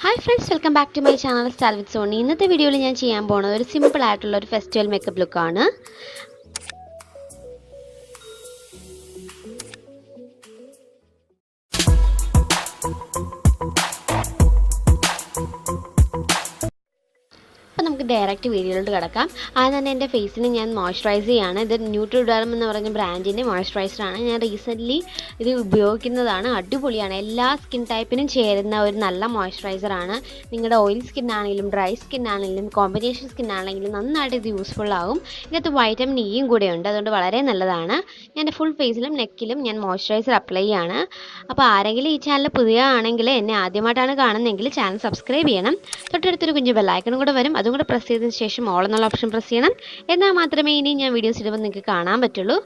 Hi friends, welcome back to my channel Style with Sony. In this video, I will show you a simple festival makeup look. Direct video to Gadaka. I then a face in moisturizer. The Nutriderm brand in moisturizer. And recently, this is in the Dana, Dupuliana, skin type in chair in the Nalla moisturizer. You oil skin, dry skin, combination skin, none that is useful. Get the vitamin E good under the Valare and a full face neck and moisturizer apply. Up each channel Pudia Anangle and Adimatana Garden channel subscribe. Bell icon press ചെയ്തതിനു ശേഷം all എന്നുള്ള option press ചെയ്യണം. എന്നാൽ മാത്രമേ ഇനി ഞാൻ videos ഇടുമ്പോൾ നിങ്ങൾക്ക് കാണാൻ പറ്റുള്ളൂ.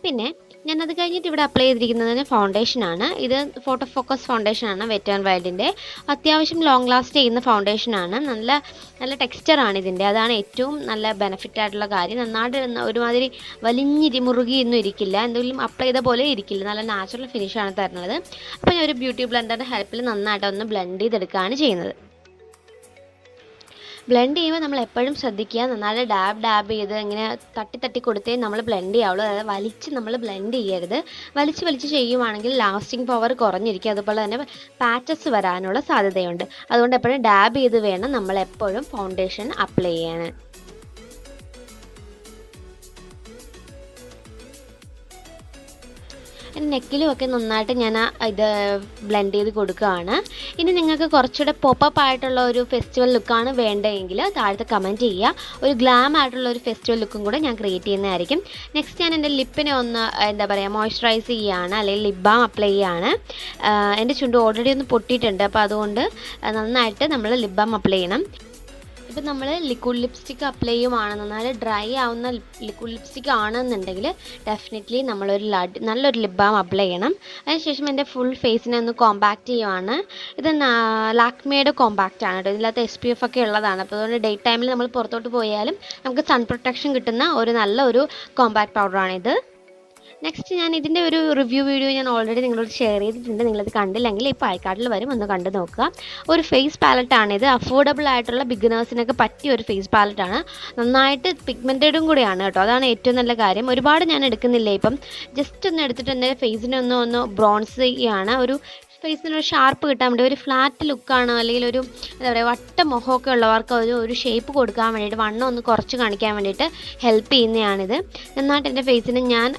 പിന്നെ ഞാൻ അത് കഴിഞ്ഞിട്ട് ഇവിടെ അപ്ലൈ ചെയ്തിരിക്കുന്നത് ഫൗണ്ടേഷൻ ആണ്. ഇത് ഫോട്ടോ ഫോക്കസ് ഫൗണ്ടേഷൻ ആണ്, വെറ്റ് ആൻഡ് വൈൽഡിന്റെ. അത്യാവശ്യം ലോങ് ലാസ്റ്റ് ചെയ്യുന്ന ഫൗണ്ടേഷൻ ആണ്. നല്ല ടെക്സ്ചർ ആണ് ഇതിന്റെ. അതാണ് ഏറ്റവും നല്ല ബെനിഫിറ്റ് ആയിട്ടുള്ള കാര്യം. നന്നായിട്ട് ഒരുമാതിരി വലിഞ്ഞിരി മുറുകിയൊന്നും ഇരിക്കില്ല, എന്തെങ്കിലും അപ്ലൈ ചെയ്ത പോലെ ഇരിക്കില്ല. നല്ല നാച്ചുറൽ ഫിനിഷ് ആണ് തരുന്നത്. അപ്പോൾ ഞാൻ ഒരു ബ്യൂട്ടി ബ്ലെൻഡറിന്റെ ഹെൽപ്പിൽ നന്നായിട്ട് ഒന്ന് ബ്ലെൻഡ് ചെയ്തെടുക്കുകയാണ് ചെയ്യുന്നത്. ബ്ലെൻഡ് ചെയ്യുമ്പോൾ നമ്മൾ എപ്പോഴും ശ്രദ്ധിക്കുക, നന്നായിട്ട് ഡാബ് ചെയ്ത് ഇങ്ങനെ തട്ടി കൊടുത്തേ നമ്മൾ ബ്ലെൻഡ് ചെയ്യാവുള്ളൂ. അതായത് വലിച്ച് നമ്മൾ ബ്ലെൻഡ് ചെയ്യരുത്. വലിച്ച് ചെയ്യുവാണെങ്കിൽ ലാസ്റ്റിംഗ് പവർ കുറഞ്ഞിരിക്കും. അതുപോലെ തന്നെ പാച്ചസ് വരാനുള്ള സാധ്യതയുണ്ട്. അതുകൊണ്ട് എപ്പോഴും ഡാബ് ചെയ്ത് വേണം നമ്മൾ എപ്പോഴും ഫൗണ്ടേഷൻ അപ്ലൈ ചെയ്യാൻ. നെക്കിലും ഒക്കെ നന്നായിട്ട് ഞാൻ ഇത് ബ്ലെൻഡ് ചെയ്ത് കൊടുക്കുകയാണ്. ഇനി നിങ്ങൾക്ക് കുറച്ചുകൂടെ പോപ്പപ്പ് ആയിട്ടുള്ള ഒരു ഫെസ്റ്റിവൽ ലുക്കാണ് വേണ്ടതെങ്കിൽ താഴത്തെ കമൻറ്റ് ചെയ്യുക. ഒരു ഗ്ലാം ആയിട്ടുള്ള ഒരു ഫെസ്റ്റിവൽ ലുക്കും കൂടെ ഞാൻ ക്രിയേറ്റ് ചെയ്യുന്നതായിരിക്കും. നെക്സ്റ്റ് ഞാൻ എൻ്റെ ലിപ്പിനെ ഒന്ന് മോയ്സ്ചറൈസ് ചെയ്യുകയാണ്, അല്ലെങ്കിൽ ലിപ് ബാം അപ്ലൈ ചെയ്യുകയാണ്. എൻ്റെ ചുണ്ട് ഓൾറെഡി ഒന്ന് പൊട്ടിയിട്ടുണ്ട്, അപ്പോൾ അതുകൊണ്ട് നന്നായിട്ട് നമ്മൾ ലിപ് ബാം അപ്ലൈ ചെയ്യണം. ഇപ്പം നമ്മൾ ലിക്വിഡ് ലിപ്സ്റ്റിക്ക് അപ്ലൈ ചെയ്യുവാണെന്ന്, നല്ല ഡ്രൈ ആവുന്ന ലിക്വിഡ് ലിപ്സ്റ്റിക്ക് ആണെന്നുണ്ടെങ്കിൽ ഡെഫിനറ്റ്ലി നമ്മളൊരു നല്ലൊരു ലിപ് ബാം അപ്ലൈ ചെയ്യണം. അതിനുശേഷം എൻ്റെ ഫുൾ ഫേസിനെ ഒന്ന് കോമ്പാക്റ്റ് ചെയ്യുവാണ്. ഇത് ലാക്മേയുടെ കോമ്പാക്റ്റ് ആണ് കേട്ടോ. ഇതിനകത്ത് SPF ഒക്കെ ഉള്ളതാണ്. അപ്പോൾ അതുകൊണ്ട് ഡേ ടൈമിൽ നമ്മൾ പുറത്തോട്ട് പോയാലും നമുക്ക് സൺ പ്രൊട്ടക്ഷൻ കിട്ടുന്ന ഒരു നല്ലൊരു കോമ്പാക്റ്റ് പൗഡറാണിത്. നെക്സ്റ്റ് ഞാൻ ഇതിൻ്റെ ഒരു റിവ്യൂ വീഡിയോ ഞാൻ ഓൾറെഡി നിങ്ങളോട് ഷെയർ ചെയ്തിട്ടുണ്ട്. നിങ്ങളത് കണ്ടില്ലെങ്കിൽ ഇപ്പോൾ ഐക്കാർഡിൽ വരും, ഒന്ന് കണ്ടു നോക്കുക. ഒരു ഫേസ് പാലറ്റാണിത്. അഫോർഡബിൾ ആയിട്ടുള്ള ബിഗിനേഴ്സിനൊക്കെ പറ്റിയ ഒരു ഫേസ് പാലറ്റാണ്. നന്നായിട്ട് പിഗ്മെൻറ്റഡും കൂടിയാണ് കേട്ടോ. അതാണ് ഏറ്റവും നല്ല കാര്യം. ഒരുപാട് ഞാൻ എടുക്കുന്നില്ല, ഇപ്പം ജസ്റ്റ് ഒന്ന് എടുത്തിട്ട് എൻ്റെ ഫേസിനെ ഒന്ന് ബ്രോൺസ് ചെയ്യുകയാണ്. ഒരു ഫേസിനൊരു ഷാർപ്പ് കിട്ടാൻ വേണ്ടി, ഒരു ഫ്ലാറ്റ് ലുക്കാണ് അല്ലെങ്കിൽ ഒരു എന്താ പറയുക വട്ട മുഖമൊക്കെ ഉള്ളവർക്ക് ഒരു ഷേപ്പ് കൊടുക്കാൻ വേണ്ടിയിട്ട്, വണ്ണം ഒന്ന് കുറച്ച് കാണിക്കാൻ വേണ്ടിയിട്ട് ഹെൽപ്പ് ചെയ്യുന്നതാണിത്. നന്നായിട്ട് എൻ്റെ ഫേസിന് ഞാൻ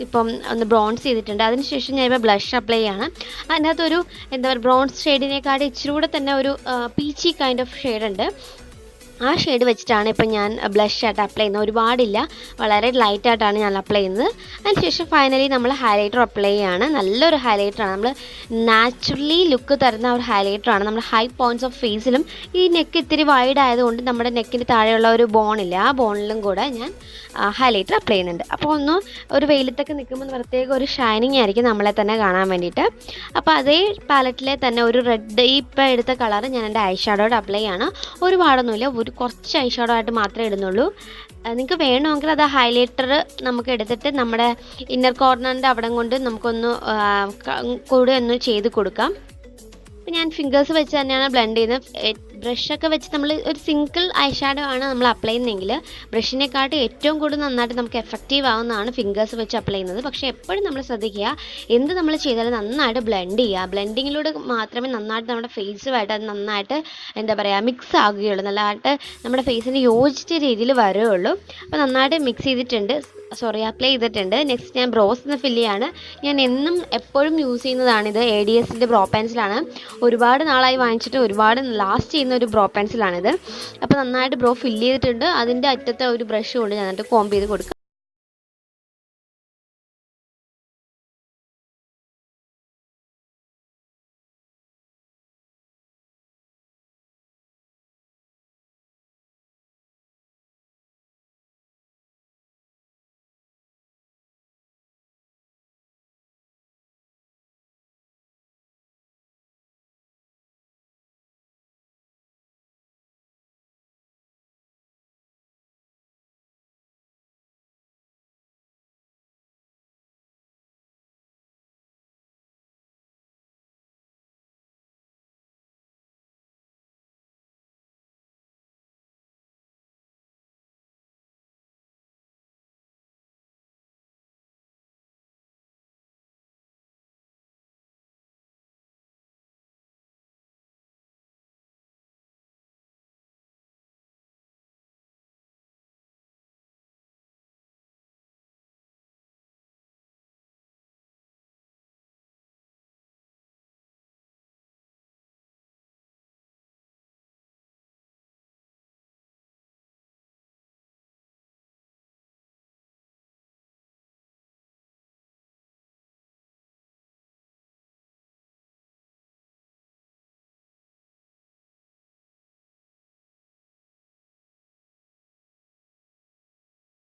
ഇപ്പം ഒന്ന് ബ്രോൺസ് ചെയ്തിട്ടുണ്ട്. അതിനുശേഷം ഞാൻ ഇപ്പോൾ ബ്ലഷ് അപ്ലൈ ചെയ്യാണ്. അതിനകത്തൊരു എന്താ പറയുക ബ്രോൺസ് ഷെയ്ഡിനെക്കാട്ടി ഇച്ചിരി കൂടെ തന്നെ ഒരു പീച്ചി കൈൻഡ് ഓഫ് ഷെയ്ഡ് ഉണ്ട്. ആ ഷെയ്ഡ് വെച്ചിട്ടാണ് ഇപ്പം ഞാൻ ബ്ലഷ് ആയിട്ട് അപ്ലൈ ചെയ്യുന്നത്. ഒരുപാടില്ല, വളരെ ലൈറ്റായിട്ടാണ് ഞാൻ അപ്ലൈ ചെയ്യുന്നത്. അതിനുശേഷം ഫൈനലി നമ്മൾ ഹൈലൈറ്റർ അപ്ലൈ ചെയ്യുകയാണ്. നല്ലൊരു ഹൈലൈറ്ററാണ്, നമ്മൾ നാച്ചുറലി ലുക്ക് തരുന്ന ഒരു ഹൈലൈറ്ററാണ്. നമ്മുടെ ഹൈ പോയിൻറ്റ്സ് ഓഫ് ഫേസിലും ഈ നെക്ക് ഇത്തിരി വൈഡ് ആയതുകൊണ്ട് നമ്മുടെ നെക്കിന് താഴെയുള്ള ഒരു ബോണില്ല, ആ ബോണിലും കൂടെ ഞാൻ ഹൈലൈറ്റർ അപ്ലൈ ചെയ്യുന്നുണ്ട്. അപ്പോൾ ഒരു വെയിലത്തൊക്കെ നിൽക്കുമ്പോൾ പ്രത്യേക ഒരു ഷൈനിങ് ആയിരിക്കും നമ്മളെ തന്നെ കാണാൻ വേണ്ടിയിട്ട്. അപ്പോൾ അതേ പാലറ്റിലെ തന്നെ ഒരു റെഡ്, ഇപ്പോൾ എടുത്ത കളർ ഞാൻ എൻ്റെ ഐ ഷാഡോയുടെ അപ്ലൈ ചെയ്യാണ്. ഒരുപാടൊന്നുമില്ല, കുറച്ച് ഐ ഷാഡോ ആയിട്ട് മാത്രമേ ഇടുന്നുള്ളൂ. നിങ്ങൾക്ക് വേണമെങ്കിൽ അത് ഹൈലൈറ്റർ നമുക്ക് എടുത്തിട്ട് നമ്മുടെ ഇന്നർ കോർണറിൻ്റെ അവിടെ കൊണ്ട് നമുക്കൊന്ന് കൂടെ ഒന്ന് ചെയ്ത് കൊടുക്കാം. അപ്പോൾ ഞാൻ ഫിംഗേഴ്സ് വെച്ച് തന്നെയാണ് ബ്ലെൻഡ് ചെയ്യുന്നത്. ബ്രഷൊക്കെ വെച്ച് നമ്മൾ ഒരു സിംഗിൾ ഐ ഷാഡോ ആണ് നമ്മൾ അപ്ലൈ ചെയ്യുന്നതെങ്കിൽ ബ്രഷിനെക്കാട്ടി ഏറ്റവും കൂടുതൽ നന്നായിട്ട് നമുക്ക് എഫക്റ്റീവ് ആവുന്നതാണ് ഫിംഗേഴ്സ് വെച്ച് അപ്ലൈ ചെയ്യുന്നത്. പക്ഷേ എപ്പോഴും നമ്മൾ ശ്രദ്ധിക്കുക, എന്ത് നമ്മൾ ചെയ്താലും നന്നായിട്ട് ബ്ലെൻഡ് ചെയ്യുക. ബ്ലെൻഡിങ്ങിലൂടെ മാത്രമേ നന്നായിട്ട് നമ്മുടെ ഫേസുമായിട്ട് അത് നന്നായിട്ട് എന്താ പറയുക മിക്സ് ആകുകയുള്ളൂ, നല്ലതായിട്ട് നമ്മുടെ ഫേസിന് യോജിച്ച രീതിയിൽ വരുകയുള്ളൂ. അപ്പോൾ നന്നായിട്ട് മിക്സ് ചെയ്തിട്ടുണ്ട്, അപ്ലൈ ചെയ്തിട്ടുണ്ട്. നെക്സ്റ്റ് ഞാൻ ബ്രോസ് ഫില്ല് ചെയ്യാണ്. ഞാൻ എന്നും എപ്പോഴും യൂസ് ചെയ്യുന്നതാണിത്. ADSൻ്റെ ബ്രോ പെൻസിലാണ്. ഒരുപാട് നാളായി വാങ്ങിച്ചിട്ട് ഒരുപാട് ലാസ്റ്റ് ചെയ്യുന്ന ഒരു ബ്രോ പെൻസിലാണിത്. അപ്പോൾ നന്നായിട്ട് ബ്രോ ഫില്ല് ചെയ്തിട്ടുണ്ട്. അതിൻ്റെ അറ്റത്തെ ഒരു ബ്രഷ് കൊണ്ട് ഞാൻ കോംബ് ചെയ്ത് കൊടുക്കുക.